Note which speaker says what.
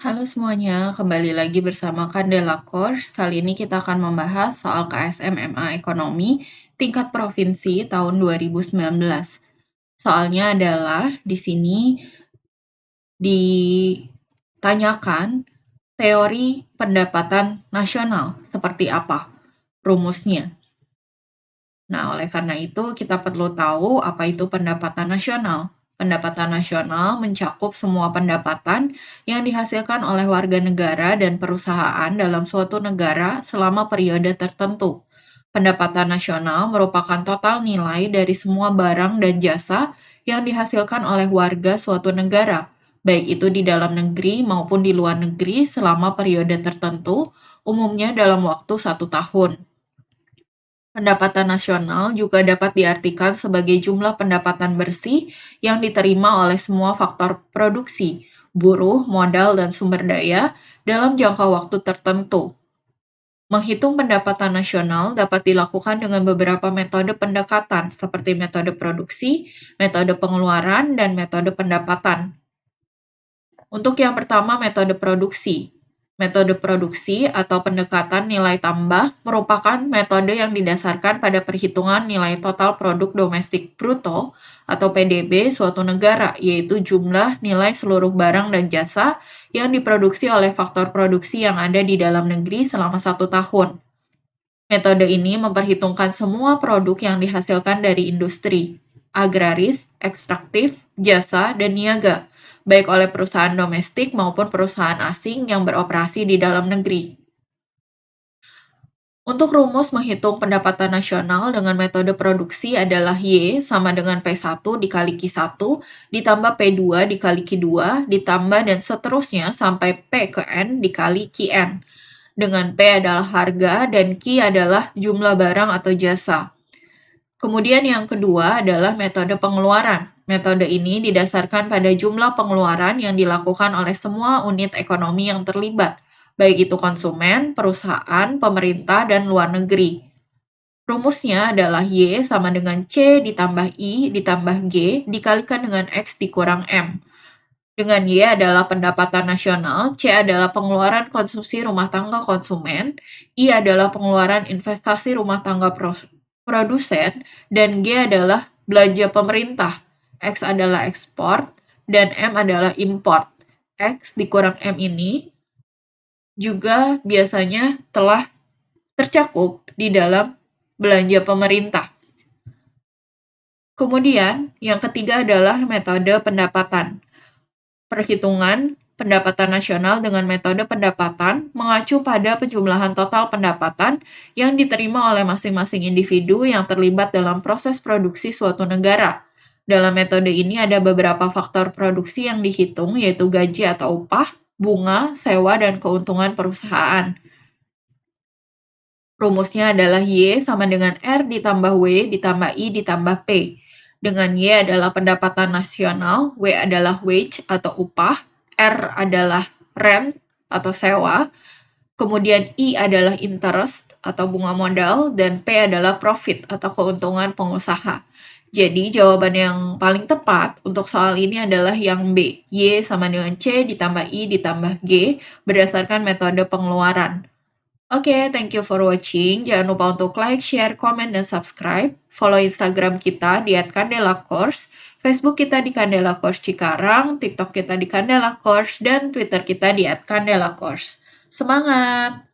Speaker 1: Halo semuanya, kembali lagi bersama Candela Course. Kali ini kita akan membahas soal KSMMA Ekonomi tingkat provinsi tahun 2019. Soalnya adalah di sini ditanyakan teori pendapatan nasional seperti apa rumusnya. Nah, oleh karena itu kita perlu tahu apa itu pendapatan nasional. Pendapatan nasional mencakup semua pendapatan yang dihasilkan oleh warga negara dan perusahaan dalam suatu negara selama periode tertentu. Pendapatan nasional merupakan total nilai dari semua barang dan jasa yang dihasilkan oleh warga suatu negara, baik itu di dalam negeri maupun di luar negeri selama periode tertentu, umumnya dalam waktu 1 tahun. Pendapatan nasional juga dapat diartikan sebagai jumlah pendapatan bersih yang diterima oleh semua faktor produksi, buruh, modal, dan sumber daya dalam jangka waktu tertentu. Menghitung pendapatan nasional dapat dilakukan dengan beberapa metode pendekatan, seperti metode produksi, metode pengeluaran, dan metode pendapatan. Untuk yang pertama, metode produksi. Metode produksi atau pendekatan nilai tambah merupakan metode yang didasarkan pada perhitungan nilai total produk domestik bruto atau PDB suatu negara, yaitu jumlah nilai seluruh barang dan jasa yang diproduksi oleh faktor produksi yang ada di dalam negeri selama 1 tahun. Metode ini memperhitungkan semua produk yang dihasilkan dari industri, agraris, ekstraktif, jasa, dan niaga, baik oleh perusahaan domestik maupun perusahaan asing yang beroperasi di dalam negeri. Untuk rumus menghitung pendapatan nasional dengan metode produksi adalah Y sama dengan P1 dikali Q1 ditambah P2 dikali Q2 ditambah dan seterusnya sampai P ke N dikali Qn. Dengan P adalah harga dan Q adalah jumlah barang atau jasa. Kemudian yang kedua adalah metode pengeluaran. Metode ini didasarkan pada jumlah pengeluaran yang dilakukan oleh semua unit ekonomi yang terlibat, baik itu konsumen, perusahaan, pemerintah, dan luar negeri. Rumusnya adalah Y sama dengan C ditambah I ditambah G dikalikan dengan X dikurang M. Dengan Y adalah pendapatan nasional, C adalah pengeluaran konsumsi rumah tangga konsumen, I adalah pengeluaran investasi rumah tangga produsen, dan G adalah belanja pemerintah, X adalah ekspor, dan M adalah import. X dikurang M ini juga biasanya telah tercakup di dalam belanja pemerintah. Kemudian, yang ketiga adalah metode pendapatan. Perhitungan pendapatan nasional dengan metode pendapatan mengacu pada penjumlahan total pendapatan yang diterima oleh masing-masing individu yang terlibat dalam proses produksi suatu negara. Dalam metode ini ada beberapa faktor produksi yang dihitung, yaitu gaji atau upah, bunga, sewa, dan keuntungan perusahaan. Rumusnya adalah Y sama dengan R ditambah W ditambah I ditambah P. Dengan Y adalah pendapatan nasional, W adalah wage atau upah, R adalah rent atau sewa, kemudian I adalah interest atau bunga modal, dan P adalah profit atau keuntungan pengusaha. Jadi jawaban yang paling tepat untuk soal ini adalah yang B, Y sama dengan C ditambah I ditambah G berdasarkan metode pengeluaran. Oke, thank you for watching. Jangan lupa untuk like, share, komen, dan subscribe. Follow Instagram kita di @candelacourse, Facebook kita di Candela Course Cikarang, TikTok kita di Candela Course, dan Twitter kita di @candelacourse. Semangat!